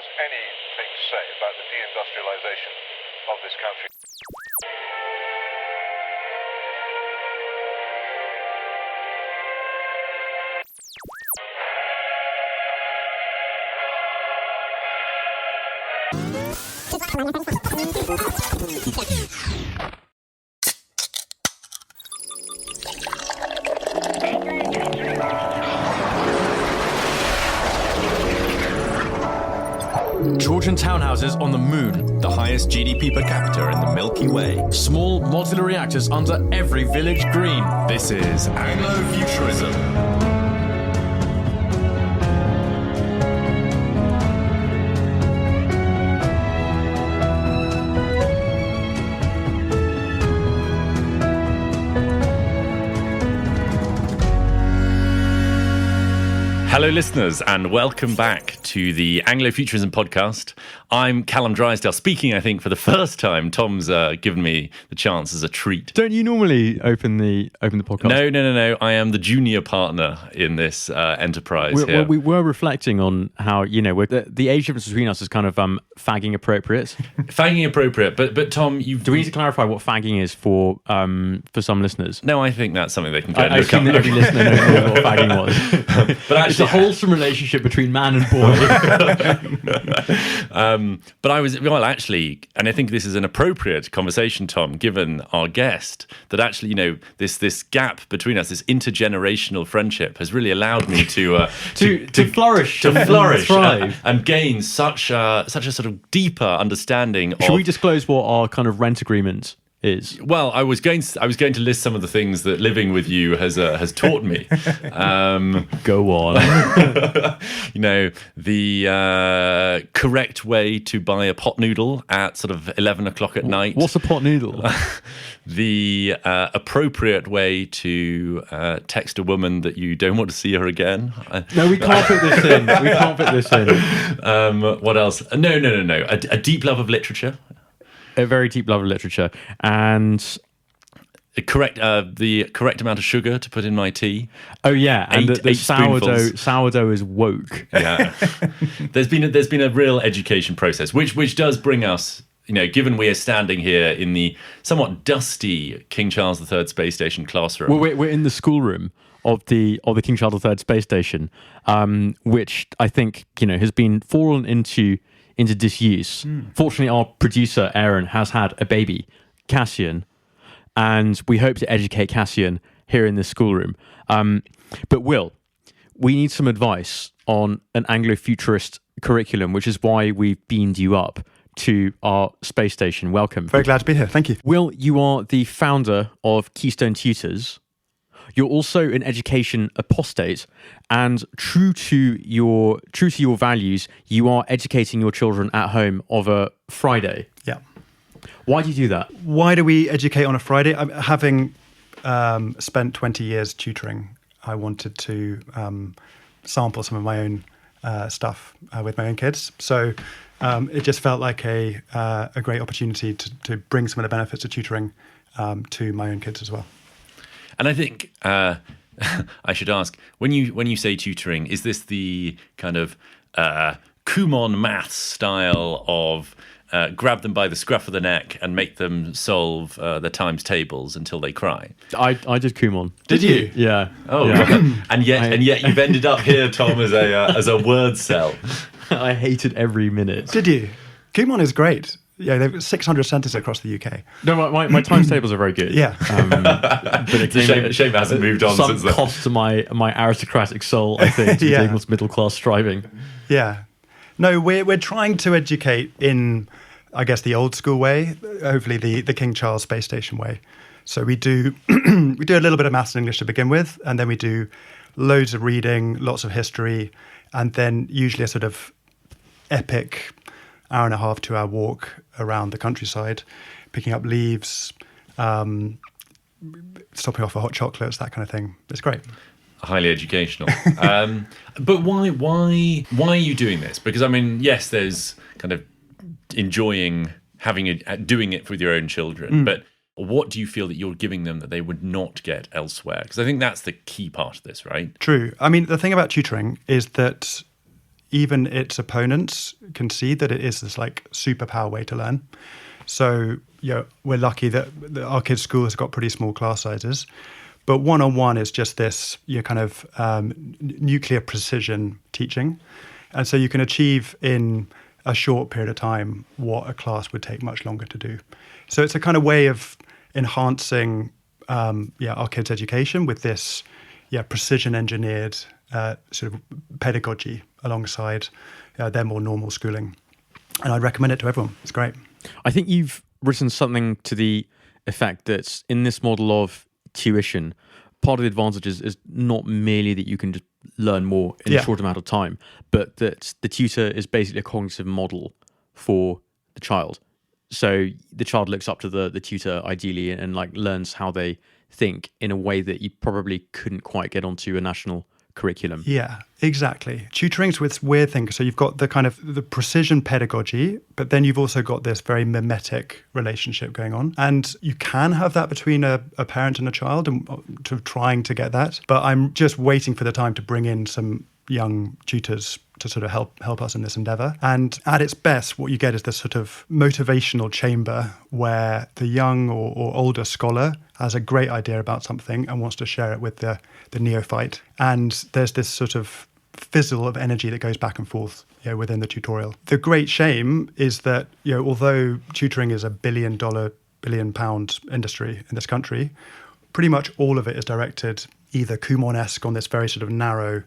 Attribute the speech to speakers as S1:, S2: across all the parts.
S1: has anything to say about the deindustrialization of this country.
S2: Georgian townhouses on the moon, the highest GDP per capita in the Milky Way. Small modular reactors under every village green. This is Anglofuturism. Hello, listeners, and welcome back to the Anglofuturism podcast. I'm Calum Drysdale, speaking, I think, for the first time. Tom's given me the chance as a treat.
S3: Don't you normally open the podcast?
S2: No. I am the junior partner in this enterprise here.
S3: Well, we were reflecting on how, the age difference between us is kind of fagging appropriate.
S2: Fagging appropriate, but Tom,
S3: do we need to clarify what fagging is for some listeners?
S2: No, I think that's something they can go and
S3: I
S2: look
S3: assume
S2: up.
S3: that every listener knows what fagging was.
S2: But actually,
S3: it's a wholesome relationship between man and boy.
S2: But actually, and I think this is an appropriate conversation, Tom, given our guest, that actually, this gap between us, this intergenerational friendship, has really allowed me to flourish, and gain such a sort of deeper understanding.
S3: Should we disclose what our kind of rent agreement is?
S2: Well, I was going to list some of the things that living with you has taught me.
S3: Go on.
S2: The correct way to buy a pot noodle at sort of 11 o'clock at night.
S3: What's a pot noodle?
S2: The appropriate way to text a woman that you don't want to see her again.
S3: No, we can't put this in.
S2: What else? No. A deep love of literature.
S3: A very deep love of literature, and
S2: the correct amount of sugar to put in my tea.
S3: Oh yeah, and the
S2: spoonfuls.
S3: sourdough is woke.
S2: Yeah, there's been a real education process, which does bring us, given we are standing here in the somewhat dusty King Charles III space station classroom.
S3: Well, we're in the schoolroom of the King Charles III space station, which I think has been fallen into disuse. Fortunately, our producer Aaron has had a baby, Cassian, and we hope to educate Cassian here in this schoolroom. But Will, we need some advice on an Anglo-futurist curriculum, which is why we've beamed you up to our space station. Welcome.
S4: Very glad to be here. Thank you.
S3: Will, you are the founder of Keystone Tutors. You're also an education apostate, and true to your values, you are educating your children at home of a Friday.
S4: Yeah.
S3: Why do you do that?
S4: Why do we educate on a Friday? Having spent 20 years tutoring, I wanted to sample some of my own stuff with my own kids. So it just felt like a great opportunity to bring some of the benefits of tutoring to my own kids as well.
S2: And I think I should ask, when you say tutoring, is this the kind of Kumon maths style of grab them by the scruff of the neck and make them solve the times tables until they cry?
S3: I did Kumon.
S2: Did you?
S3: Yeah.
S2: Oh, yeah. and yet you've ended up here, Tom, as a word cell.
S3: I hated every minute.
S4: Did you? Kumon is great. Yeah, they've got 600 centres across the UK.
S3: No, my times tables are very good.
S4: Yeah.
S3: But
S2: it's a shame it hasn't moved on since then.
S3: Some cost to my aristocratic soul, I think, to
S4: yeah.
S3: middle class striving.
S4: Yeah. No, we're trying to educate in, I guess, the old school way, hopefully the King Charles space station way. So we do a little bit of maths and English to begin with, and then we do loads of reading, lots of history, and then usually a sort of epic hour and a half, 2 hour walk around the countryside, picking up leaves, stopping off for hot chocolates, that kind of thing. It's great.
S2: Highly educational. But why are you doing this? Because I mean, yes, there's kind of enjoying doing it with your own children, but what do you feel that you're giving them that they would not get elsewhere? Because I think that's the key part of this, right?
S4: True. I mean, the thing about tutoring is that even its opponents can see that it is this like superpower way to learn. So, we're lucky that our kids' school has got pretty small class sizes, but one-on-one is just this kind of nuclear precision teaching. And so you can achieve in a short period of time what a class would take much longer to do. So it's a kind of way of enhancing our kids' education with this precision engineered sort of pedagogy alongside their more normal schooling. And I'd recommend it to everyone. It's great.
S3: I think you've written something to the effect that in this model of tuition, part of the advantage is not merely that you can just learn more in a short amount of time, but that the tutor is basically a cognitive model for the child. So the child looks up to the tutor ideally and like learns how they think in a way that you probably couldn't quite get onto a national curriculum.
S4: Yeah, exactly. Tutoring's with weird things. So you've got the kind of the precision pedagogy, but then you've also got this very mimetic relationship going on. And you can have that between a parent and a child and trying to get that. But I'm just waiting for the time to bring in some young tutors to sort of help us in this endeavor. And at its best, what you get is this sort of motivational chamber where the young or older scholar has a great idea about something and wants to share it with the neophyte. And there's this sort of fizzle of energy that goes back and forth within the tutorial. The great shame is that although tutoring is $1 billion pound industry in this country, pretty much all of it is directed either Kumon-esque on this very sort of narrow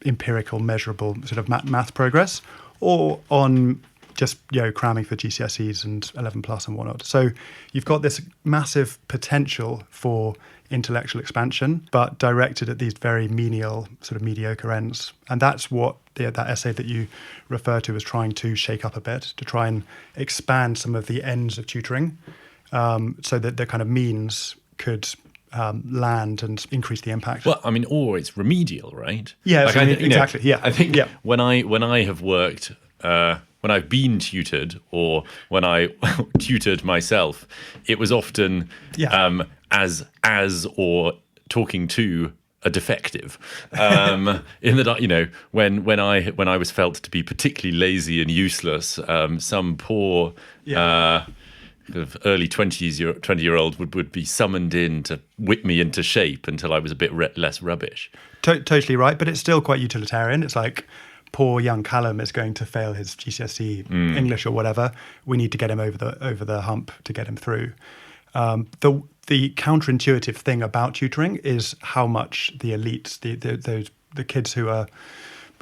S4: empirical, measurable sort of math progress, or on just cramming for GCSEs and 11 plus and whatnot. So you've got this massive potential for intellectual expansion, but directed at these very menial, sort of mediocre ends. And that's what that essay that you refer to as trying to shake up a bit, to try and expand some of the ends of tutoring, so that the kind of means could land and increase the impact.
S2: Well, I mean, or it's remedial, right?
S4: Yeah, like exactly. Yeah,
S2: I think when I have worked, when I've been tutored, or when I tutored myself, it was often as or talking to a defective. In that, when I was felt to be particularly lazy and useless, some poor. Kind of early 20-year-old would be summoned in to whip me into shape until I was a bit less rubbish.
S4: Totally right, but it's still quite utilitarian. It's like, poor young Calum is going to fail his GCSE English or whatever. We need to get him over the hump to get him through. The counterintuitive thing about tutoring is how much the elites, the kids who are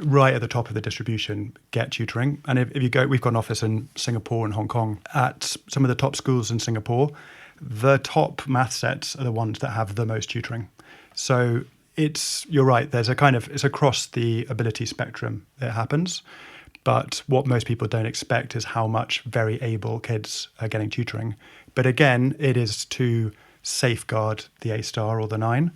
S4: right at the top of the distribution get tutoring. And if you go, we've got an office in Singapore and Hong Kong. At some of the top schools in Singapore, the top math sets are the ones that have the most tutoring. So you're right, it's across the ability spectrum that happens. But what most people don't expect is how much very able kids are getting tutoring. But again, it is to safeguard the A star or the 9.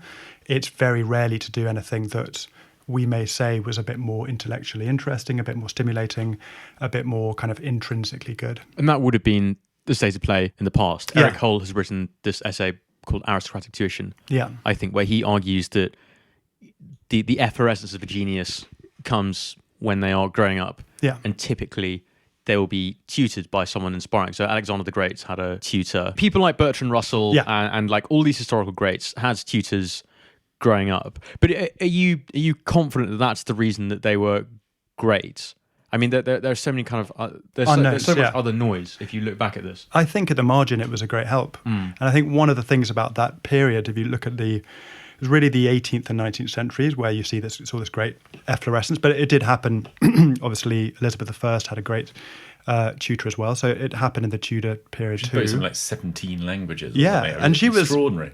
S4: It's very rarely to do anything that we may say was a bit more intellectually interesting, a bit more stimulating, a bit more kind of intrinsically good.
S3: And that would have been the state of play in the past. Eric Hull has written this essay called Aristocratic Tuition, I think, where he argues that the efflorescence of a genius comes when they are growing up. And typically they will be tutored by someone inspiring. So Alexander the Great had a tutor. People like Bertrand Russell and like all these historical greats had tutors growing up. But are you confident that that's the reason that they were great? I mean, there's so many kind of there's so much other noise if you look back at this.
S4: I think at the margin it was a great help, and I think one of the things about that period, if you look at it was really the 18th and 19th centuries where you see this great efflorescence. But it did happen. Obviously, Elizabeth I had a great tutor as well, so it happened in the Tudor period too.
S2: Something like 17 languages.
S4: And she was
S2: extraordinary.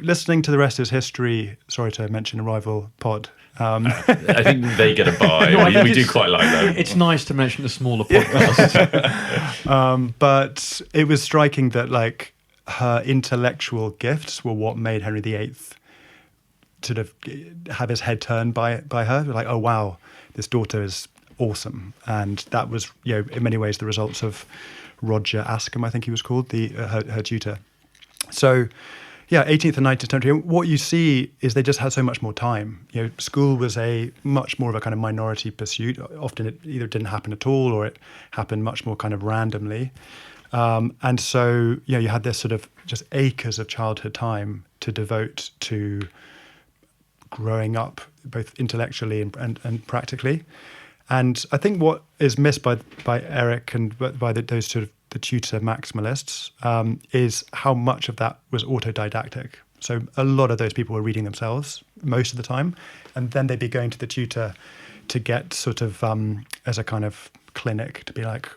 S4: Listening to The Rest Is History. Sorry to mention a rival pod.
S2: I think they get a buy. We do quite like that.
S3: It's nice to mention the smaller podcast.
S4: But it was striking that like her intellectual gifts were what made Henry VIII sort of have his head turned by her. Like, oh wow, this daughter is awesome. And that was, in many ways the results of Roger Askham, I think he was called, her tutor. So Yeah, 18th and 19th century. And what you see is they just had so much more time. School was a much more of a kind of minority pursuit. Often it either didn't happen at all or it happened much more kind of randomly. And so, you had this sort of just acres of childhood time to devote to growing up, both intellectually and practically. And I think what is missed by Eric and by those sort of the tutor maximalists is how much of that was autodidactic. So a lot of those people were reading themselves most of the time, and then they'd be going to the tutor to get sort of as a kind of clinic to be like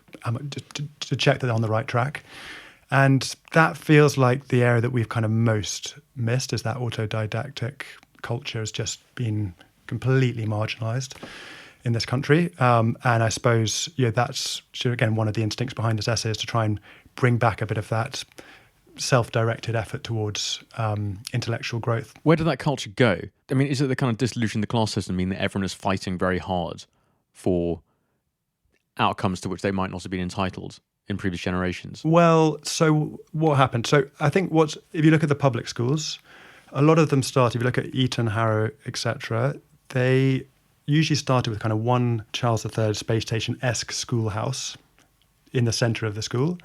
S4: to check that they're on the right track. And that feels like the area that we've kind of most missed, is that autodidactic culture has just been completely marginalized in this country. And I suppose that's, again, one of the instincts behind this essay, is to try and bring back a bit of that self-directed effort towards intellectual growth.
S3: Where did that culture go? I mean, is it the kind of dissolution of the class system mean that everyone is fighting very hard for outcomes to which they might not have been entitled in previous generations?
S4: Well, so what happened? So I think if you look at the public schools, a lot of them start, if you look at Eton, Harrow, etc., they usually started with kind of one Charles III space station-esque schoolhouse in the centre of the school,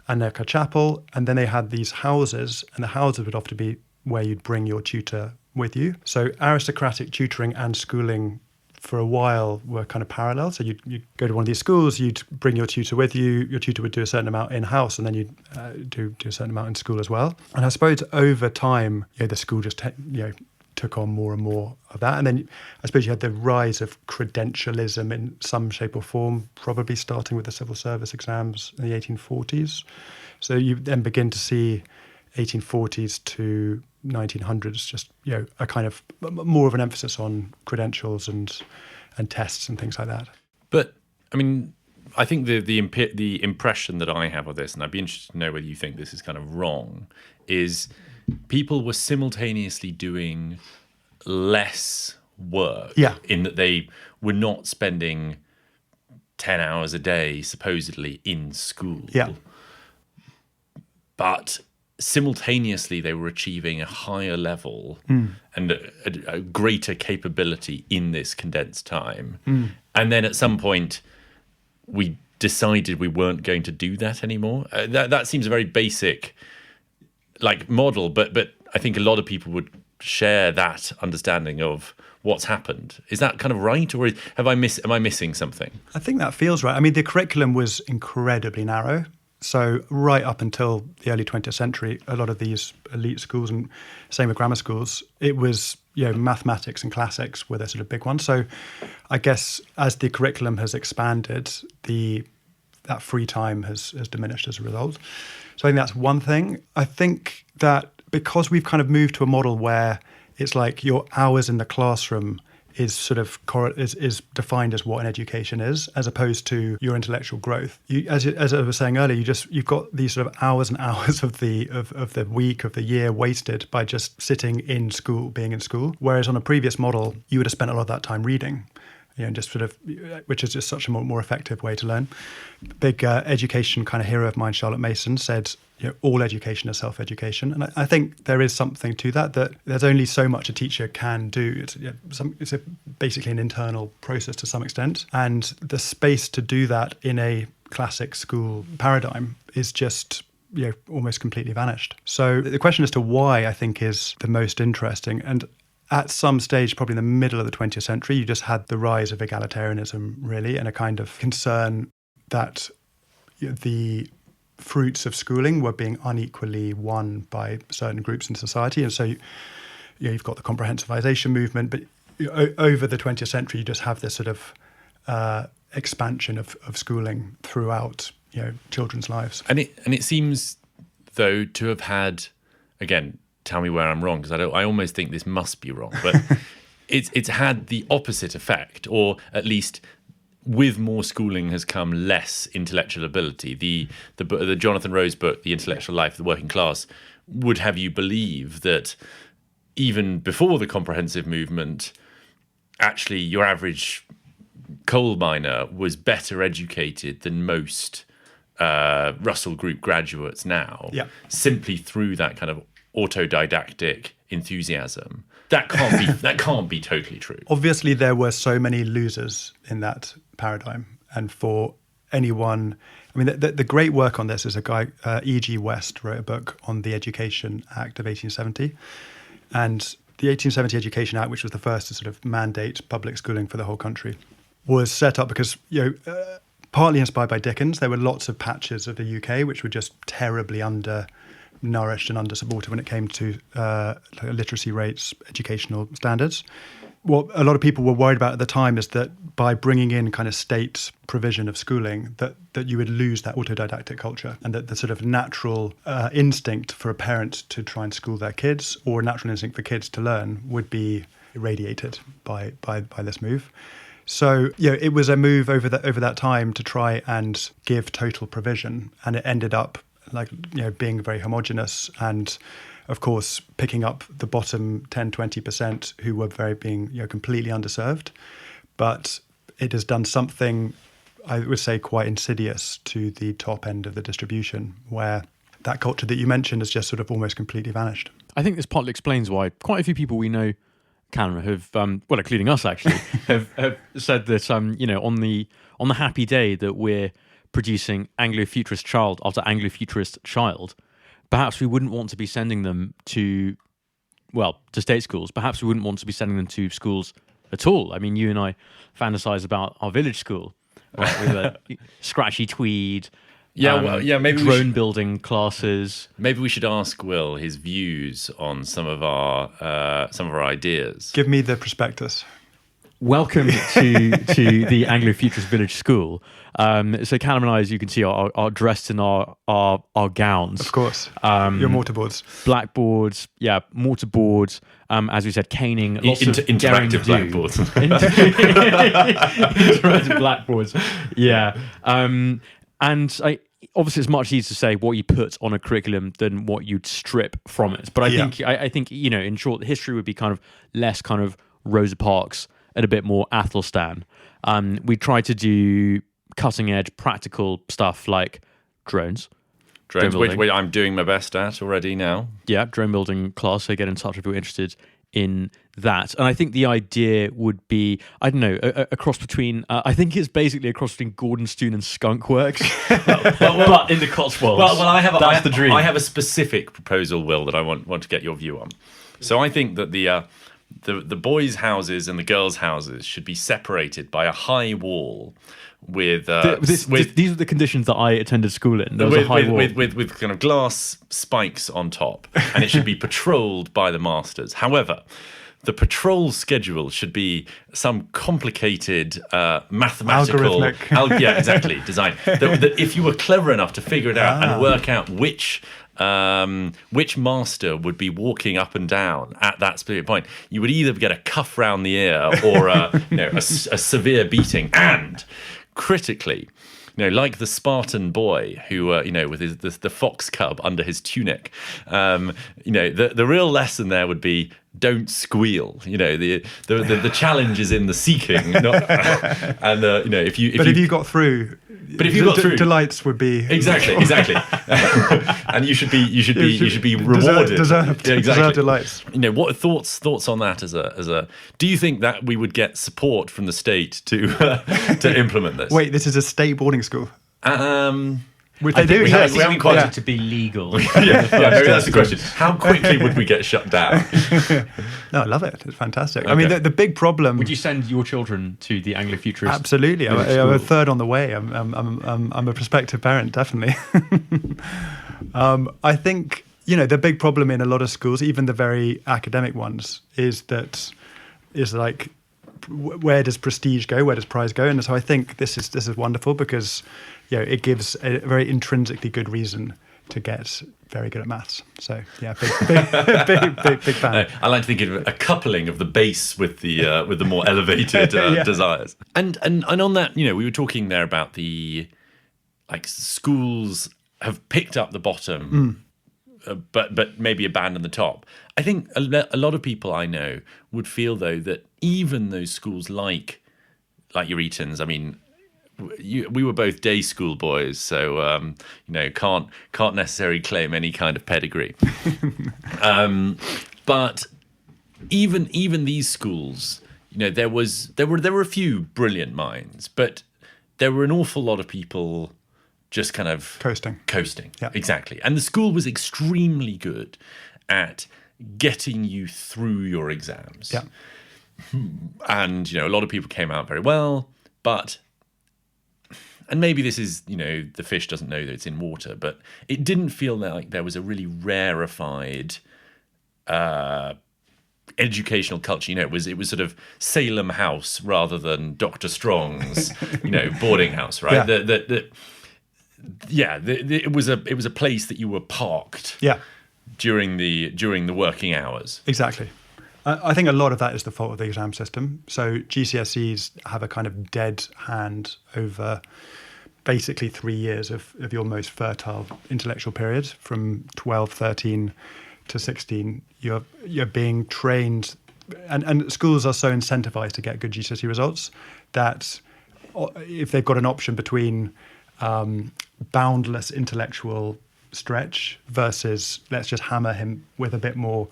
S4: and a chapel, and then they had these houses, and the houses would often be where you'd bring your tutor with you. So aristocratic tutoring and schooling for a while were kind of parallel. So you'd go to one of these schools, you'd bring your tutor with you, your tutor would do a certain amount in-house, and then you'd do a certain amount in school as well. And I suppose over time, the school just took on more and more of that. And then I suppose you had the rise of credentialism in some shape or form, probably starting with the civil service exams in the 1840s. So you then begin to see 1840s to 1900s just, a kind of more of an emphasis on credentials and tests and things like that.
S2: But, I mean, I think the impression that I have of this, and I'd be interested to know whether you think this is kind of wrong, is people were simultaneously doing less work, in that they were not spending 10 hours a day supposedly in school, but simultaneously they were achieving a higher level and a greater capability in this condensed time. And then at some point we decided we weren't going to do that anymore. That seems a very basic model, but I think a lot of people would share that understanding of what's happened. Is that kind of right, or am I missing something?
S4: I think that feels right. I mean, the curriculum was incredibly narrow. So right up until the early 20th century, a lot of these elite schools, and same with grammar schools, it was mathematics and classics were the sort of big ones. So I guess as the curriculum has expanded, that free time has diminished as a result. So I think that's one thing. I think that because we've kind of moved to a model where it's like your hours in the classroom is sort of is defined as what an education is, as opposed to your intellectual growth. As I was saying earlier, you've got these sort of hours and hours of the week, of the year wasted by just sitting in school, being in school. Whereas on a previous model, you would have spent a lot of that time reading. Just sort of, which is just such a more effective way to learn. Big education kind of hero of mine, Charlotte Mason, said, all education is self-education. And I think there is something to that there's only so much a teacher can do. It's basically an internal process to some extent. And the space to do that in a classic school paradigm is just almost completely vanished. So the question as to why, I think, is the most interesting. And at some stage, probably in the middle of the 20th century, you just had the rise of egalitarianism, really, and a kind of concern that the fruits of schooling were being unequally won by certain groups in society. And so you've got the comprehensivization movement, but over the 20th century, you just have this sort of expansion of schooling throughout children's lives.
S2: And it seems, though, to have had, again, tell me where I'm wrong, because I almost think this must be wrong, but it's had the opposite effect, or at least with more schooling has come less intellectual ability. The Jonathan Rose book, The Intellectual Life of the Working Class, would have you believe that even before the comprehensive movement, actually your average coal miner was better educated than most Russell Group graduates now, simply through that kind of autodidactic enthusiasm. That can't be totally true.
S4: Obviously, there were so many losers in that paradigm. And for anyone, I mean, the great work on this is a guy, E.G. West, wrote a book on the Education Act of 1870. And the 1870 Education Act, which was the first to sort of mandate public schooling for the whole country, was set up because, partly inspired by Dickens, there were lots of patches of the UK which were just terribly undernourished and under-supported when it came to literacy rates, educational standards. What a lot of people were worried about at the time is that by bringing in kind of state provision of schooling, that you would lose that autodidactic culture, and that the sort of natural instinct for a parent to try and school their kids, or natural instinct for kids to learn, would be irradiated by this move. So it was a move over that time to try and give total provision, and it ended up being very homogenous, and of course picking up the bottom 10-20% who were being completely underserved. But it has done something, I would say, quite insidious to the top end of the distribution, where that culture that you mentioned has just sort of almost completely vanished.
S3: I think this partly explains why quite a few people we know, Calum, have, including us actually, have said that, on the happy day that we're producing Anglofuturist child after Anglofuturist child, perhaps we wouldn't want to be sending them to state schools. Perhaps we wouldn't want to be sending them to schools at all. I mean, you and I fantasize about our village school, right, with a scratchy tweed,
S2: maybe
S3: drone building classes.
S2: Maybe we should ask Will his views on some of our ideas.
S4: Give me the prospectus.
S3: Welcome to the Anglofuturist Village School. So Calum and I, as you can see, are dressed in our gowns.
S4: Of course. Your mortarboards.
S3: Blackboards, mortarboards. As we said, caning. Lots of
S2: interactive blackboards.
S3: Interactive blackboards. Yeah. And obviously, it's much easier to say what you put on a curriculum than what you'd strip from it. But I think in short, history would be kind of less kind of Rosa Parks and a bit more Athelstan. We try to do cutting edge practical stuff like drones,
S2: which I'm doing my best at already now.
S3: Yeah, drone building class. So get in touch if you're interested in that. And I think the idea would be, I don't know, a cross between, I think it's basically a cross between Gordon Stoon and Skunk Works, but in the Cotswolds.
S2: Well,
S3: that's the dream.
S2: I have a specific proposal, Will, that I want to get your view on. So I think that the boys' houses and the girls' houses should be separated by a high wall with
S3: these are the conditions that I attended school in. There was a high wall
S2: with kind of glass spikes on top, and it should be patrolled by the masters. However, the patrol schedule should be some complicated mathematical design that if you were clever enough to figure it out and work out which master would be walking up and down at that specific point, you would either get a cuff round the ear or a severe beating. And critically, like the Spartan boy who, with the fox cub under his tunic, the real lesson there would be don't squeal. The challenge is in the seeking, not, and if you got through.
S4: But if you got through, delights would be
S2: exactly, and you should be rewarded.
S4: Deserved delights.
S2: What thoughts on that as a? Do you think that we would get support from the state to implement this?
S4: Wait, this is a state boarding school.
S3: Which they do. We haven't got it to be legal.
S2: Maybe that's the question. How quickly would we get shut down?
S4: No, I love it. It's fantastic. Okay. I mean, the big problem.
S3: Would you send your children to the Anglofuturist?
S4: Absolutely. I'm a third on the way. I'm a prospective parent, definitely. I think the big problem in a lot of schools, even the very academic ones, is like, where does prestige go? Where does prize go? And so I think this is wonderful because it gives a very intrinsically good reason to get very good at maths. So big fan.
S2: I like to think of a coupling of the base with the more elevated desires. And on that, we were talking there about the schools have picked up the bottom. But maybe abandon the top. I think a lot of people I know would feel, though, that even those schools like your Etons, I mean, we were both day school boys, so can't necessarily claim any kind of pedigree. But even these schools, there were a few brilliant minds, but there were an awful lot of people just kind of
S4: coasting.
S2: Yeah. Exactly. And the school was extremely good at getting you through your exams.
S4: Yeah.
S2: And a lot of people came out very well, and maybe this is, the fish doesn't know that it's in water, but it didn't feel like there was a really rarefied educational culture. It was sort of Salem House rather than Dr. Strong's, boarding house, right?
S4: Yeah.
S2: It was a place that you were parked.
S4: Yeah.
S2: During the working hours.
S4: Exactly. I think a lot of that is the fault of the exam system. So GCSEs have a kind of dead hand over basically 3 years of your most fertile intellectual period. From 12, 13 to 16, you're being trained, and schools are so incentivized to get good GCSE results that if they've got an option between boundless intellectual stretch versus let's just hammer him with a bit more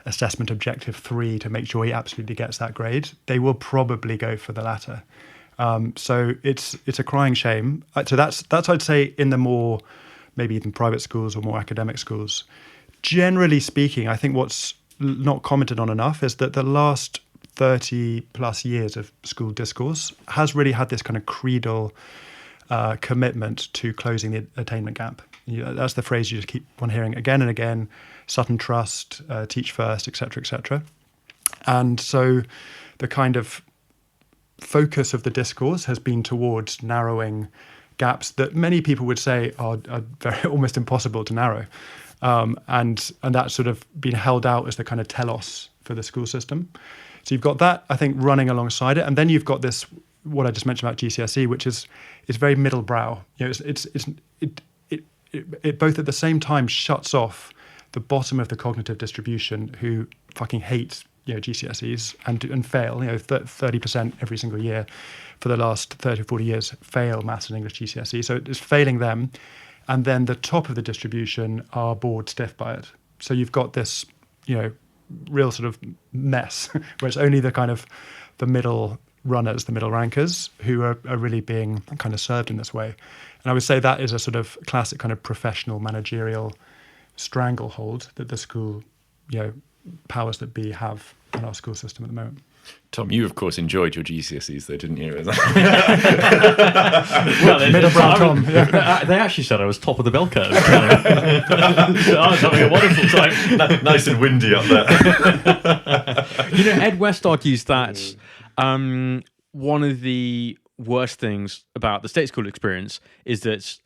S4: assessment objective 3 to make sure he absolutely gets that grade, they will probably go for the latter. So it's a crying shame. So that's I'd say in the more maybe even private schools or more academic schools. Generally speaking, I think what's not commented on enough is that the last 30 plus years of school discourse has really had this kind of creedal commitment to closing the attainment gap. That's the phrase you just keep on hearing again and again: Sutton Trust, teach first, etc., etc. And so the kind of focus of the discourse has been towards narrowing gaps that many people would say are very, almost impossible to narrow. And that's sort of been held out as the kind of telos for the school system. So you've got that, I think, running alongside it. And then you've got this, what I just mentioned about GCSE, which is very middle brow. It both at the same time shuts off the bottom of the cognitive distribution who fucking hate GCSEs and fail. 30% every single year for the last 30 or 40 years fail maths and English GCSE. So it's failing them. And then the top of the distribution are bored stiff by it. So you've got this, real sort of mess where it's only the kind of the middle runners, the middle rankers, who are really being kind of served in this way. And I would say that is a sort of classic kind of professional managerial stranglehold that the school, powers that be have in our school system at the moment.
S2: Tom, you of course enjoyed your GCSEs though, didn't you?
S3: Well,
S4: Middlebrow Tom. Yeah.
S3: They actually said I was top of the bell curve. So I was having a wonderful time.
S2: Nice and windy up there.
S3: Ed West argues that one of the worst things about the state school experience is that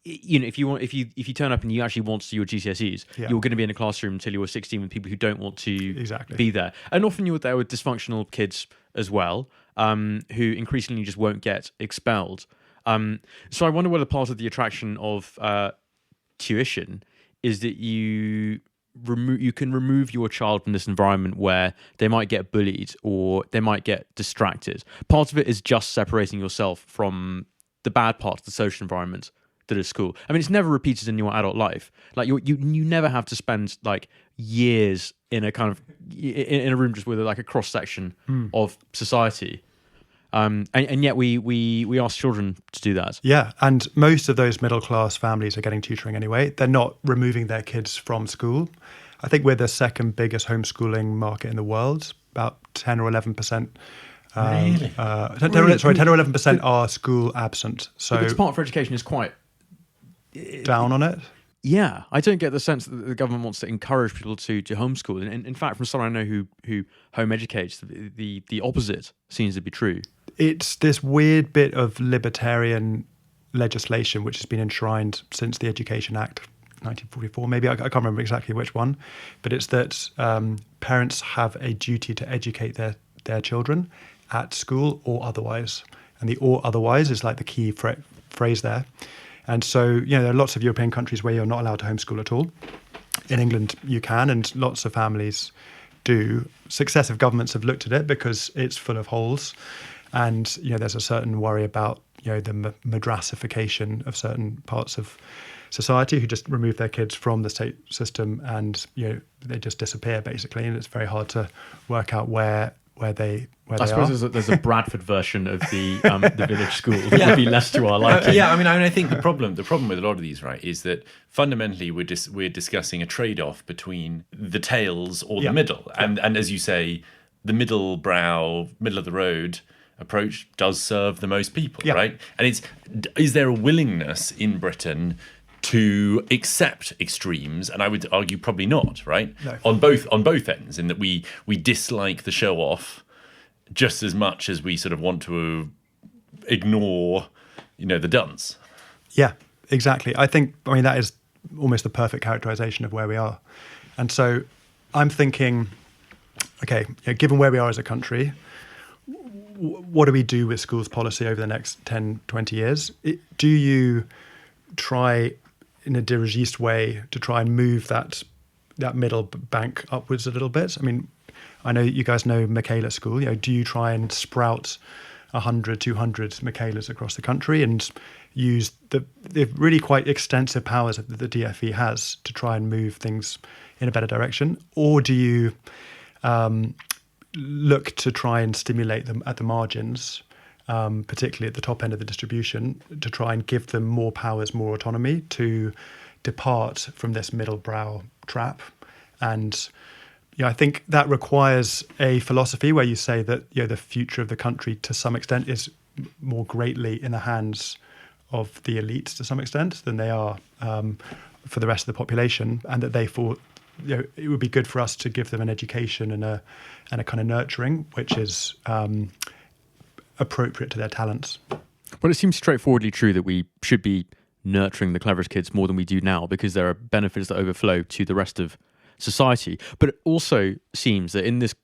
S3: if you turn up and you actually want to do your GCSEs, you're going to be in a classroom until you're 16 with people who don't want to be there, and often you're there with dysfunctional kids as well, who increasingly just won't get expelled. So I wonder whether part of the attraction of tuition is that you can remove your child from this environment where they might get bullied or they might get distracted. Part of it is just separating yourself from the bad part of the social environment that is school. I mean, it's never repeated in your adult life. Like you never have to spend like years in a kind of in a room just with like a cross section of society. And yet we ask children to do that.
S4: Yeah, and most of those middle class families are getting tutoring anyway. They're not removing their kids from school. I think we're the second biggest homeschooling market in the world, about 10 or 11%.
S3: Really?
S4: 10 or 11% are school absent. So
S3: the Department for Education is quite
S4: down on it.
S3: Yeah, I don't get the sense that the government wants to encourage people to homeschool. And in fact, from someone I know who home educates, the opposite seems to be true.
S4: It's this weird bit of libertarian legislation which has been enshrined since the Education Act 1944, maybe, I can't remember exactly which one, but it's that parents have a duty to educate their children at school or otherwise. And the or otherwise is like the key phrase there. And so, there are lots of European countries where you're not allowed to homeschool at all. In England, you can, and lots of families do. Successive governments have looked at it because it's full of holes. And there's a certain worry about the madrassification of certain parts of society who just remove their kids from the state system, and they just disappear basically, and it's very hard to work out where they
S3: I suppose there's a Bradford version of the village school that
S2: Yeah.
S3: would be less to our liking.
S2: I think the problem with a lot of these, right, is that fundamentally we're discussing a trade-off between the tails or the middle, and as you say, the middle of the road approach does serve the most people, right? And is there a willingness in Britain to accept extremes? And I would argue probably not, right?
S4: No.
S2: On both ends, in that we dislike the show off just as much as we sort of want to ignore, the dunce.
S4: Yeah, exactly. I mean, that is almost the perfect characterization of where we are. And so I'm thinking, okay, given where we are as a country, what do we do with schools policy over the next 10, 20 years? Do you try in a dirigiste way to try and move that middle bank upwards a little bit? I mean, I know you guys know Michaela School. Do you try and sprout 100, 200 Michaelas across the country and use the really quite extensive powers that the DFE has to try and move things in a better direction? Or do you look to try and stimulate them at the margins, particularly at the top end of the distribution, to try and give them more powers, more autonomy to depart from this middle brow trap? And I think that requires a philosophy where you say that the future of the country to some extent is more greatly in the hands of the elites to some extent than they are for the rest of the population, and that they thought it would be good for us to give them an education and a kind of nurturing which is appropriate to their talents.
S3: Well, it seems straightforwardly true that we should be nurturing the cleverest kids more than we do now, because there are benefits that overflow to the rest of society. But it also seems that in this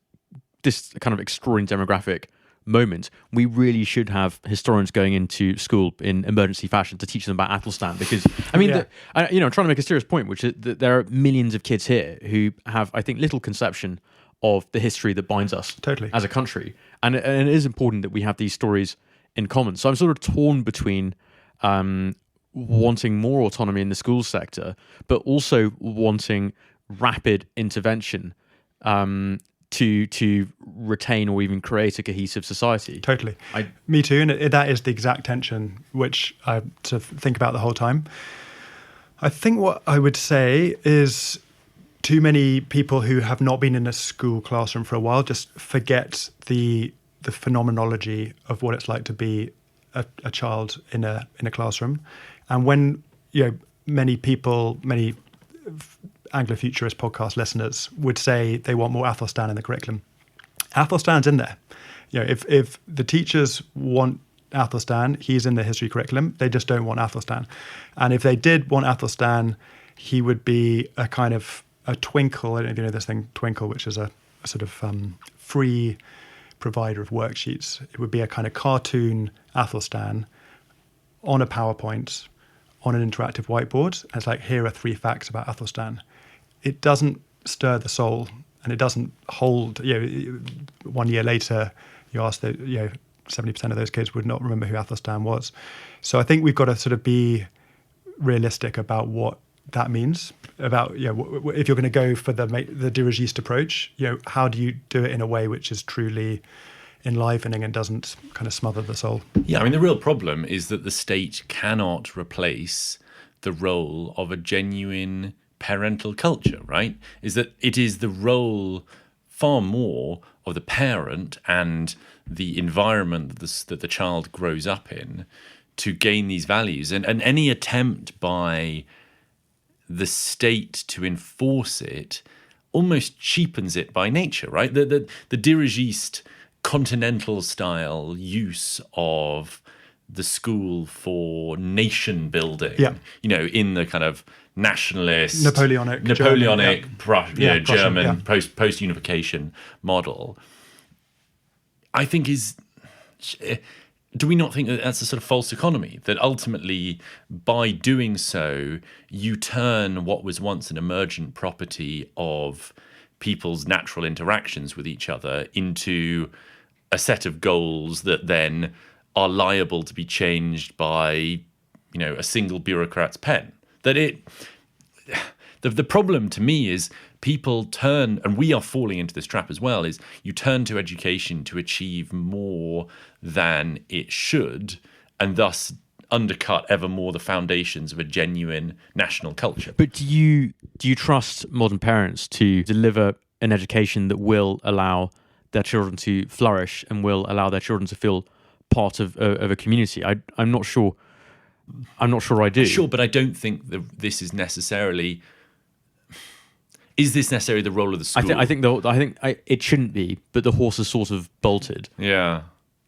S3: kind of extraordinary demographic moment, we really should have historians going into school in emergency fashion to teach them about Athelstan, because I mean, I'm trying to make a serious point, which is that there are millions of kids here who have, I think, little conception of the history that binds us as a country, and it is important that we have these stories in common. So I'm sort of torn between wanting more autonomy in the school sector, but also wanting rapid intervention to retain or even create a cohesive society.
S4: Totally. Me too. And that is the exact tension which I have to think about the whole time. I think what I would say is too many people who have not been in a school classroom for a while just forget the phenomenology of what it's like to be a child in a classroom. And when many Anglofuturist podcast listeners would say they want more Athelstan in the curriculum, Athelstan's in there. If the teachers want Athelstan, he's in the history curriculum. They just don't want Athelstan. And if they did want Athelstan, he would be a kind of a Twinkle. I don't know if you know this thing, Twinkle, which is a sort of free provider of worksheets. It would be a kind of cartoon Athelstan on a PowerPoint on an interactive whiteboard. And it's like, here are 3 facts about Athelstan. It doesn't stir the soul, and it doesn't hold. 1 year later, you ask that 70% of those kids would not remember who Athelstan was. So I think we've got to sort of be realistic about what that means. About if you're going to go for the dirigiste approach, how do you do it in a way which is truly enlivening and doesn't kind of smother the soul?
S2: Yeah, I mean, the real problem is that the state cannot replace the role of a genuine parental culture, right? Is that it is the role far more of the parent and the environment that the child grows up in to gain these values. And any attempt by the state to enforce it almost cheapens it by nature, right? The dirigiste continental style use of the school for nation building, in the kind of nationalist, Napoleonic, German post unification model, I think is. Do we not think that that's a sort of false economy? That ultimately, by doing so, you turn what was once an emergent property of people's natural interactions with each other into a set of goals that then are liable to be changed by, a single bureaucrat's pen. The problem to me is people turn, and we are falling into this trap as well, is you turn to education to achieve more than it should, and thus undercut ever more the foundations of a genuine national culture.
S3: But do you trust modern parents to deliver an education that will allow their children to flourish and will allow their children to feel part of a community? I'm not sure. I'm not sure I do.
S2: Sure, but I don't think that this is necessarily. Is this necessarily the role of the school?
S3: I think it shouldn't be, but the horse is sort of bolted.
S2: Yeah.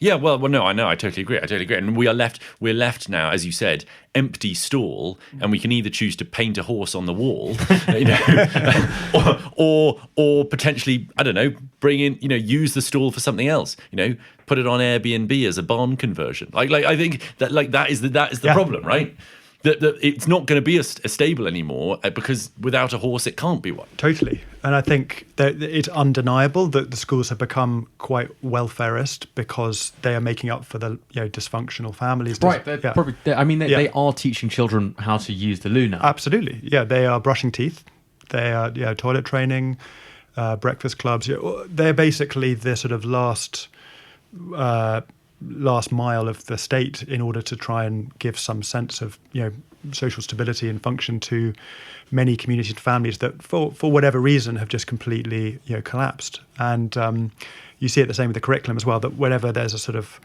S2: Yeah, well, no, I know, I totally agree. And we're left now, as you said, empty stall, and we can either choose to paint a horse on the wall, or potentially, I don't know, bring in, use the stall for something else, put it on Airbnb as a barn conversion. Like I think that is the problem, right? That it's not going to be a stable anymore because without a horse, it can't be one.
S4: Totally. And I think that it's undeniable that the schools have become quite welfarist because they are making up for the dysfunctional families.
S3: Right. They are teaching children how to use the loo now.
S4: Absolutely. Yeah, they are brushing teeth. They are toilet training, breakfast clubs. They're basically the sort of last mile of the state in order to try and give some sense of social stability and function to many communities and families that for whatever reason have just completely collapsed. And you see it the same with the curriculum as well, that whenever there's a sort of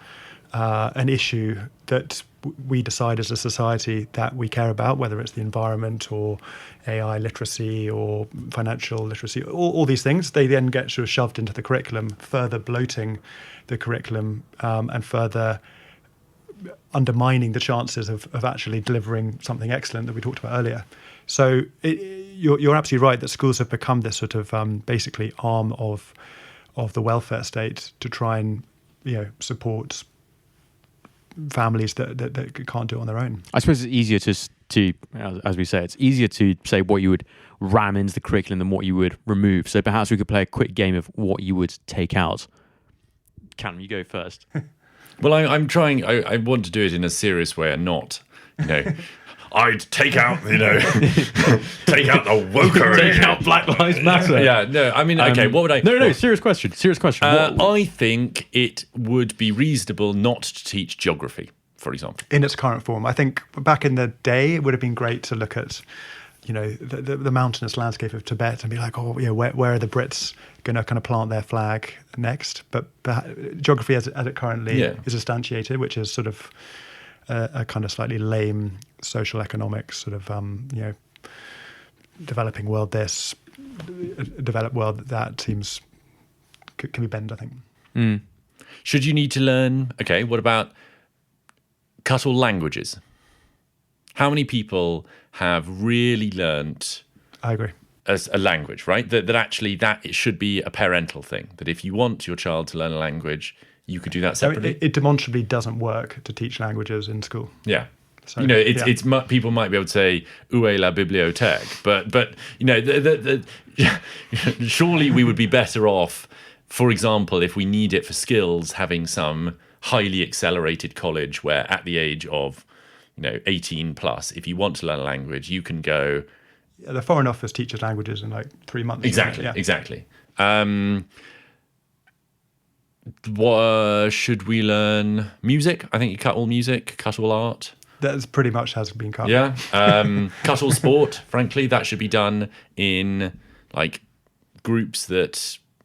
S4: an issue that we decide as a society that we care about, whether it's the environment or AI literacy or financial literacy, all these things, they then get sort of shoved into the curriculum, further bloating the curriculum and further undermining the chances of actually delivering something excellent that we talked about earlier. So you're absolutely right that schools have become this sort of basically arm of the welfare state to try and support families that can't do it on their own.
S3: I suppose it's easier to, as we say, it's easier to say what you would ram into the curriculum than what you would remove. So perhaps we could play a quick game of what you would take out. Calum, you go first.
S2: Well, I'm trying. I want to do it in a serious way and not, I'd take out, take out the wokery.
S3: Take out Black Lives Matter.
S2: Yeah, no, I mean, okay, what would I...
S3: No, serious question.
S2: I think it would be reasonable not to teach geography, for example.
S4: In its current form. I think back in the day, it would have been great to look at, the mountainous landscape of Tibet and be like, where are the Brits going to kind of plant their flag next? But geography as it currently is instantiated, which is sort of a kind of slightly lame social economic sort of, developing world developed world that seems can be bent, I think.
S2: Mm. Should you need to learn, what about cut all languages? How many people have really learnt
S4: I agree.
S2: as a language, right? That actually it should be a parental thing, that if you want your child to learn a language, you could do that separately.
S4: It demonstrably doesn't work to teach languages in school.
S2: Yeah. So, it's people might be able to say "Où est la bibliothèque," but surely we would be better off, for example, if we need it for skills, having some highly accelerated college where at the age of 18 plus, if you want to learn a language, you can go.
S4: Yeah, the Foreign Office teaches languages in like 3 months.
S2: Exactly. What should we learn? Music? I think you cut all music, cut all art.
S4: That's pretty much has been cut.
S2: Yeah. Cut all sport, frankly. That should be done in like groups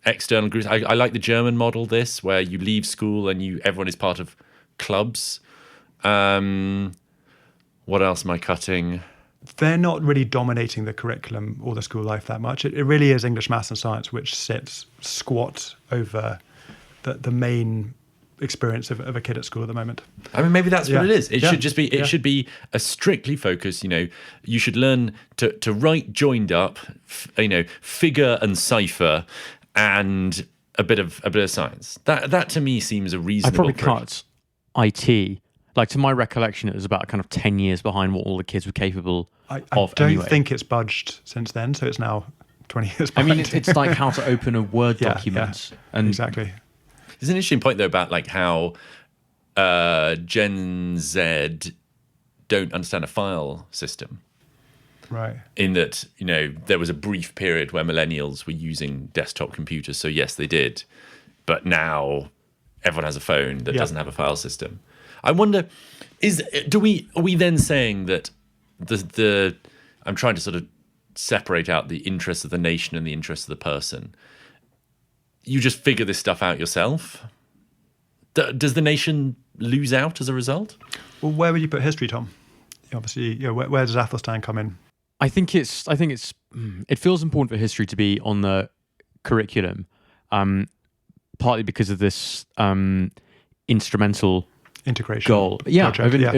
S2: external groups. I like the German model, where you leave school and everyone is part of clubs. What else am I cutting?
S4: They're not really dominating the curriculum or the school life that much. It really is English, maths and science, which sits squat over the main experience of a kid at school at the moment.
S2: I mean, maybe that's what it is. It should just be. It should be a strictly focused. You should learn to write joined up. Figure and cipher, and a bit of science. That to me seems a reasonable.
S3: I probably cut IT. Like, to my recollection, it was about kind of 10 years behind what all the kids were capable of.
S4: I don't think it's budged since then, so it's now 20 years behind.
S3: I mean, it's like how to open a Word document.
S4: And exactly.
S2: There's an interesting point though about like how Gen Z don't understand a file system.
S4: Right.
S2: In that, there was a brief period where millennials were using desktop computers. So yes, they did. But now everyone has a phone that doesn't have a file system. I wonder, are we then saying that I'm trying to sort of separate out the interests of the nation and the interests of the person. You just figure this stuff out yourself? Does the nation lose out as a result?
S4: Well, where would you put history, Tom? Obviously, where does Athelstan come in?
S3: I think it feels important for history to be on the curriculum, partly because of this instrumental
S4: integration
S3: goal, of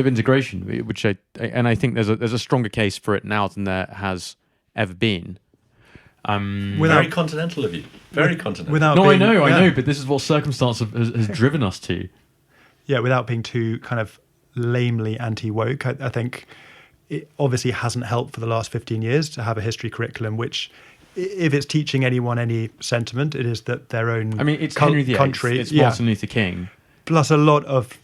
S3: integration, which I think there's a stronger case for it now than there has ever been.
S2: Very continental of you. Very continental.
S3: I know, but this is what circumstance has driven us to.
S4: Yeah, without being too kind of lamely anti-woke, I think it obviously hasn't helped for the last 15 years to have a history curriculum which, if it's teaching anyone any sentiment, it is that their own
S3: it's Henry VIII,
S4: country.
S3: It's Martin Luther King.
S4: Plus a lot of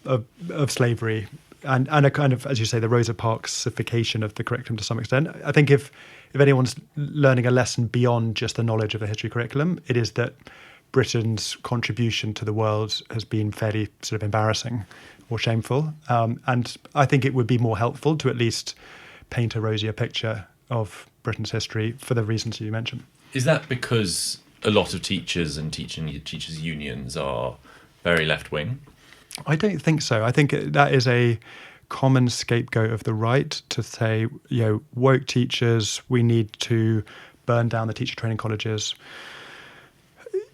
S4: slavery and a kind of, as you say, the Rosa Parksification of the curriculum to some extent. I think if anyone's learning a lesson beyond just the knowledge of a history curriculum, it is that Britain's contribution to the world has been fairly sort of embarrassing or shameful. And I think it would be more helpful to at least paint a rosier picture of Britain's history for the reasons you mentioned.
S2: Is that because a lot of teachers and teachers' unions are very left-wing?
S4: I don't think so. I think that is a common scapegoat of the right to say, woke teachers, we need to burn down the teacher training colleges.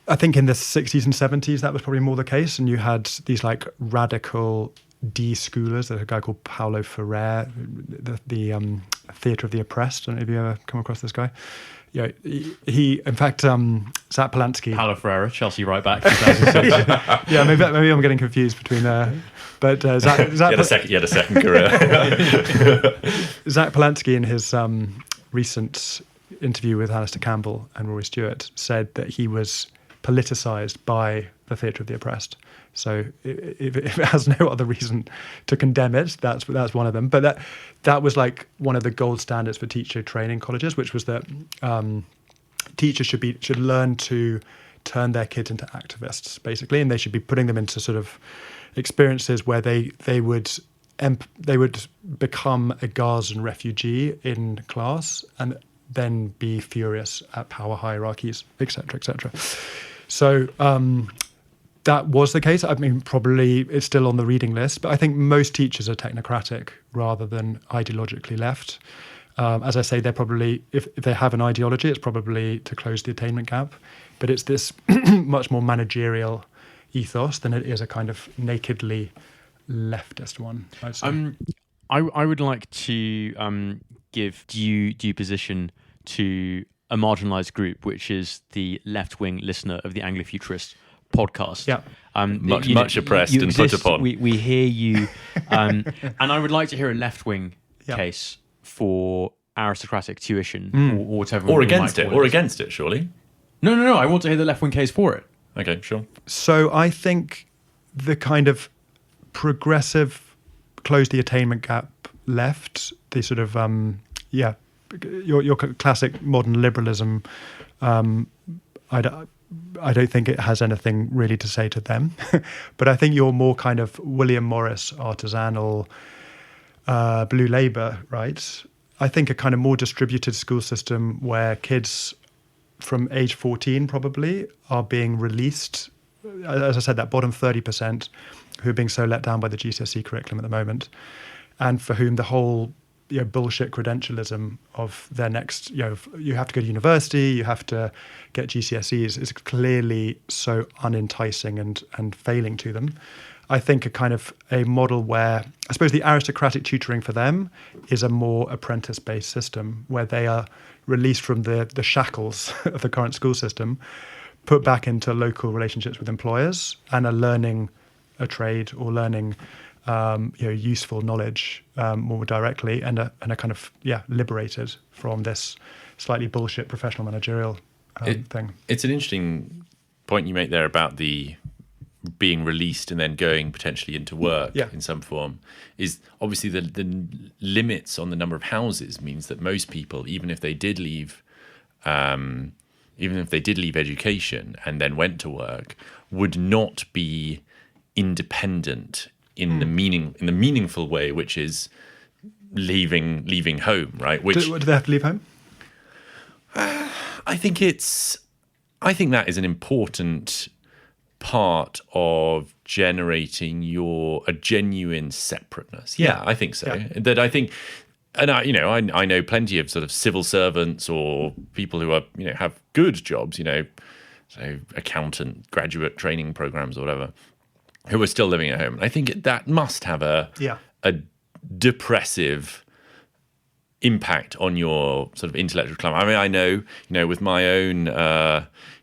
S4: I think in the 60s and 70s, that was probably more the case. And you had these like radical de-schoolers. There's a guy called Paulo Freire, the Theatre of the Oppressed. I don't know if you ever come across this guy. Yeah, he in fact, Zach Polanski.
S3: Paulo Freire, Chelsea right back. 2006.
S4: Yeah, maybe I'm getting confused between but Zach
S2: you had a second career.
S4: Zach Polanski, in his recent interview with Alistair Campbell and Rory Stewart, said that he was politicised by the Theatre of the Oppressed. So if it has no other reason to condemn it, that's one of them. But that was like one of the gold standards for teacher training colleges, which was that teachers should learn to turn their kids into activists, basically, and they should be putting them into sort of experiences where they would become a Gazan refugee in class and then be furious at power hierarchies, etc., etc. So that was the case. I mean, probably it's still on the reading list, but I think most teachers are technocratic rather than ideologically left. As I say, they're probably, if they have an ideology, it's probably to close the attainment gap, but it's this much more managerial ethos than it is a kind of nakedly leftist one, I'd say.
S3: I would like to give due position to a marginalised group, which is the left-wing listener of the Anglofuturist podcast.
S4: Yeah.
S2: Much oppressed and put upon.
S3: We hear you. And I would like to hear a left-wing case for aristocratic tuition or whatever.
S2: Or against it, surely.
S3: No. I want to hear the left-wing case for it.
S2: Okay, sure.
S4: So I think the kind of progressive close the attainment gap left, the sort of, your classic modern liberalism, I don't think it has anything really to say to them. But I think you're more kind of William Morris, artisanal, blue labour, right? I think a kind of more distributed school system where kids from age 14 probably are being released, as I said, that bottom 30% who are being so let down by the GCSE curriculum at the moment, and for whom the whole bullshit credentialism of their next, you have to go to university, you have to get GCSEs is clearly so unenticing and failing to them. I think a model where, I suppose the aristocratic tutoring for them is a more apprentice-based system where they are released from the shackles of the current school system, put back into local relationships with employers and are learning a trade or learning useful knowledge more directly and are kind of liberated from this slightly bullshit professional managerial thing.
S2: It's an interesting point you make there about the being released and then going potentially into work
S4: Yeah.
S2: in some form is obviously the limits on the number of houses means that most people, even if they did leave education and then went to work, would not be independent in the meaningful way, which is leaving home, right? Which
S4: Do they have to leave home?
S2: I think that is an important part of generating a genuine separateness. Yeah, I think so.
S4: Yeah.
S2: That I think, and I know plenty of sort of civil servants or people who are have good jobs, so accountant, graduate training programs or whatever, who are still living at home. And I think that must have a depressive impact on your sort of intellectual climate. I mean, I know, with my own,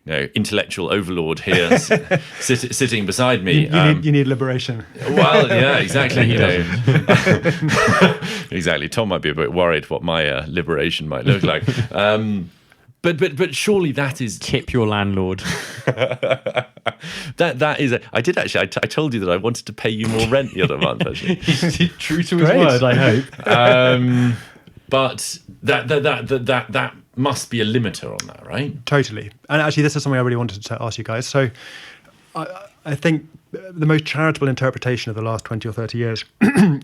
S2: intellectual overlord here sitting beside me.
S4: You need liberation.
S2: Well, yeah, exactly. Exactly. Tom might be a bit worried what my liberation might look like. But surely that is
S3: Tip your landlord.
S2: that is. I did actually. I told you that I wanted to pay you more rent the other month. Actually,
S3: He's true to his
S4: Great.
S3: word, I hope.
S2: but that must be a limiter on that, right?
S4: Totally. And actually, this is something I really wanted to ask you guys. So I think the most charitable interpretation of the last 20 or 30 years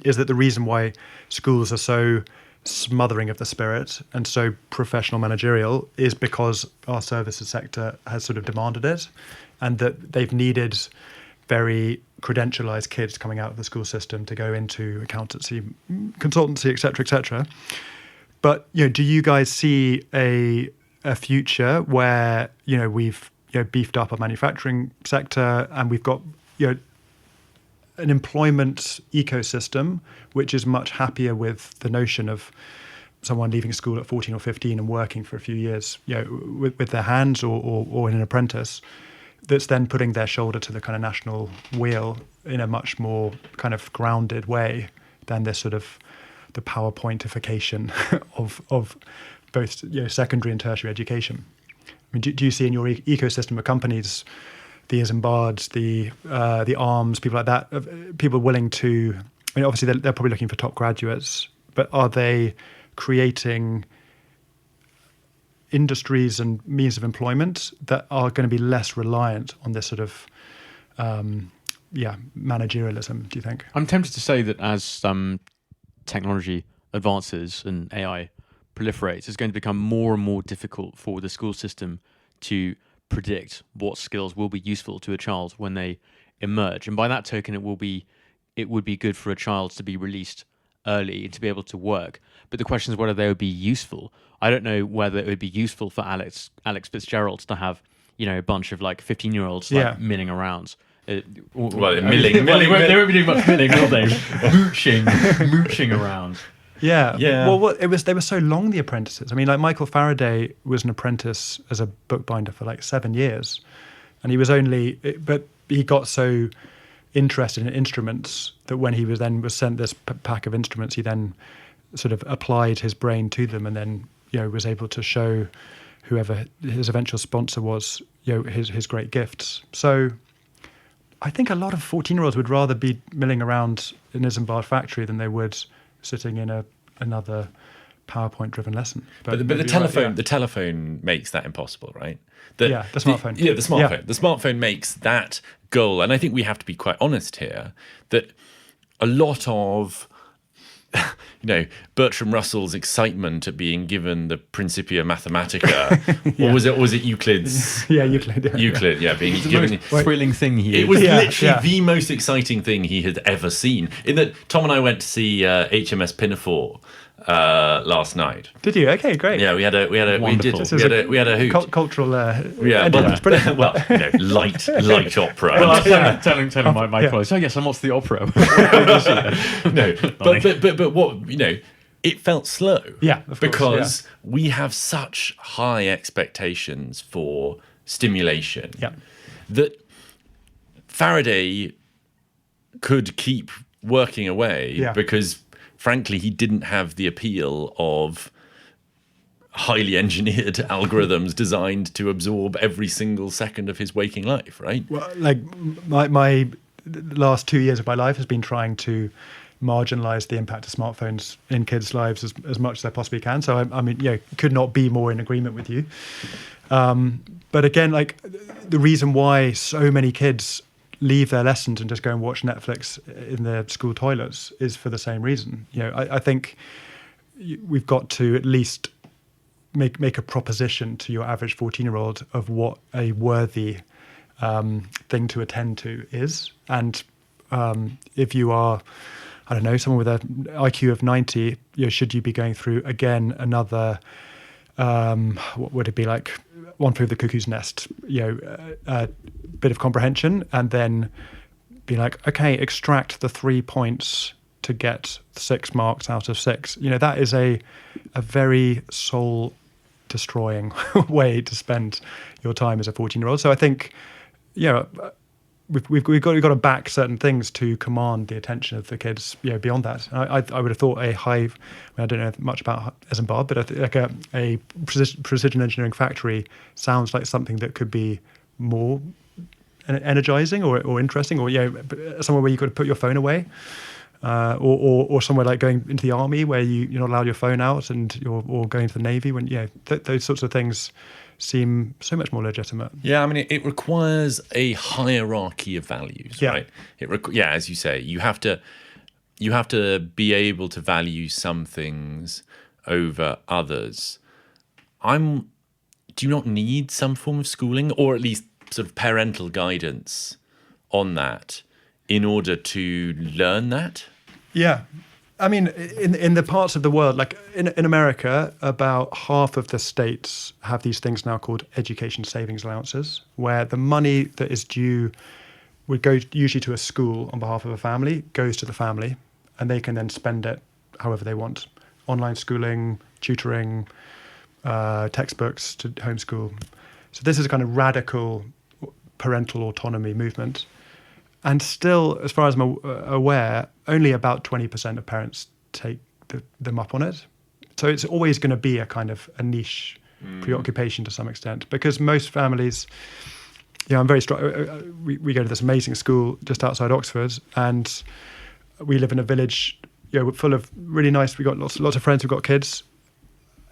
S4: is that the reason why schools are so smothering of the spirit and so professional managerial is because our services sector has sort of demanded it, and that they've needed very credentialized kids coming out of the school system to go into accountancy, consultancy, et cetera. But do you guys see a future where we've beefed up our manufacturing sector and we've got an employment ecosystem which is much happier with the notion of someone leaving school at 14 or 15 and working for a few years with their hands or in an apprentice, that's then putting their shoulder to the kind of national wheel in a much more kind of grounded way than this sort of the PowerPointification of both secondary and tertiary education. I mean, do you see in your ecosystem of companies, the Isambard's, the Arms, people like that, people willing to? I mean, obviously they're probably looking for top graduates, but are they creating industries and means of employment that are going to be less reliant on this sort of managerialism, do you think?
S3: I'm tempted to say that as technology advances and AI proliferates, it's going to become more and more difficult for the school system to predict what skills will be useful to a child when they emerge. And by that token, it would be good for a child to be released early and to be able to work. But the question is whether they would be useful. I don't know whether it would be useful for Alex Fitzgerald to have a bunch of like 15-year-olds milling around.
S2: Milling.
S3: They won't be doing much milling, will they? mooching around.
S4: Yeah.
S2: Yeah.
S4: Well, they were so long, the apprentices. I mean, like Michael Faraday was an apprentice as a bookbinder for like 7 years, and but he got so interested in instruments that when he was sent this pack of instruments, he then sort of applied his brain to them, and then was able to show whoever his eventual sponsor was his great gifts. So I think a lot of 14-year-olds would rather be milling around in Isambard factory than they would sitting in another PowerPoint-driven lesson.
S2: But the telephone makes that impossible, right?
S4: The smartphone.
S2: The smartphone. Yeah. The smartphone makes that goal, and I think we have to be quite honest here that a lot of Bertrand Russell's excitement at being given the Principia Mathematica, or was it Euclid's?
S4: Yeah, Euclid.
S2: Euclid, being given
S3: the most thrilling thing he.
S2: It was literally the most exciting thing he had ever seen. In that, Tom and I went to see HMS Pinafore last night.
S4: Did you? Okay, great.
S2: Yeah, we had a hoot.
S4: Cultural.
S2: Well, light opera.
S3: Well, I was telling my colleagues. Oh yes, and what's the opera?
S2: But what it felt slow.
S4: Yeah, of course,
S2: because we have such high expectations for stimulation.
S4: Yeah.
S2: That Faraday could keep working away because, frankly, he didn't have the appeal of highly engineered algorithms designed to absorb every single second of his waking life, right?
S4: Well, like my last 2 years of my life has been trying to marginalize the impact of smartphones in kids' lives as much as I possibly can. So I mean, could not be more in agreement with you. But again, like the reason why so many kids leave their lessons and just go and watch Netflix in their school toilets is for the same reason. I think we've got to at least make a proposition to your average 14-year-old of what a worthy thing to attend to is. And if you are, I don't know, someone with an IQ of 90, should you be going through again another, what would it be like, One Flew Over the Cuckoo's Nest, a bit of comprehension, and then be like, okay, extract the 3 points to get 6 marks out of 6. That is a very soul-destroying way to spend your time as a 14-year-old. So I think, we've got to back certain things to command the attention of the kids. Beyond that, I would have thought I don't know much about Isambard, but like a precision engineering factory sounds like something that could be more energizing or interesting, or somewhere where you got to put your phone away, or somewhere like going into the army where you're not allowed your phone out, or going to the navy when those sorts of things seem so much more legitimate.
S2: Yeah, I mean, it requires a hierarchy of values, right? As you say, you have to be able to value some things over others. Do you not need some form of schooling, or at least sort of parental guidance on that in order to learn that?
S4: Yeah. I mean, in the parts of the world, like in America, about half of the states have these things now called education savings allowances, where the money that is due would go usually to a school on behalf of a family, goes to the family, and they can then spend it however they want. Online schooling, tutoring, textbooks to homeschool. So this is a kind of radical parental autonomy movement. And still, as far as I'm aware, only about 20% of parents take them up on it. So it's always going to be a kind of a niche preoccupation to some extent, because most families, I'm very strong. We go to this amazing school just outside Oxford, and we live in a village, full of really nice. We got lots of friends who've got kids.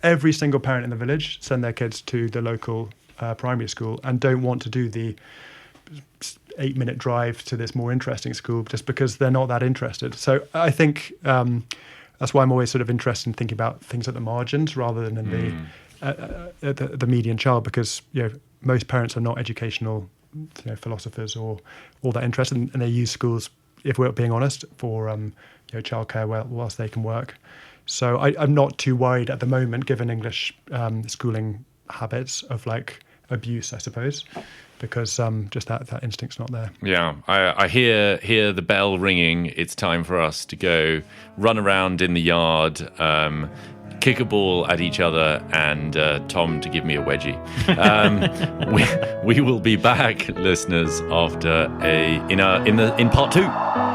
S4: Every single parent in the village send their kids to the local primary school and don't want to do the 8-minute drive to this more interesting school just because they're not that interested. So I think that's why I'm always sort of interested in thinking about things at the margins rather than in the median child, because most parents are not educational philosophers or all that interested, and they use schools, if we're being honest, for childcare whilst they can work. So I'm not too worried at the moment, given English schooling habits, of like abuse, I suppose, because just that instinct's not there.
S2: Yeah, I hear the bell ringing. It's time for us to go run around in the yard, kick a ball at each other, and Tom to give me a wedgie. We will be back, listeners, after in part 2.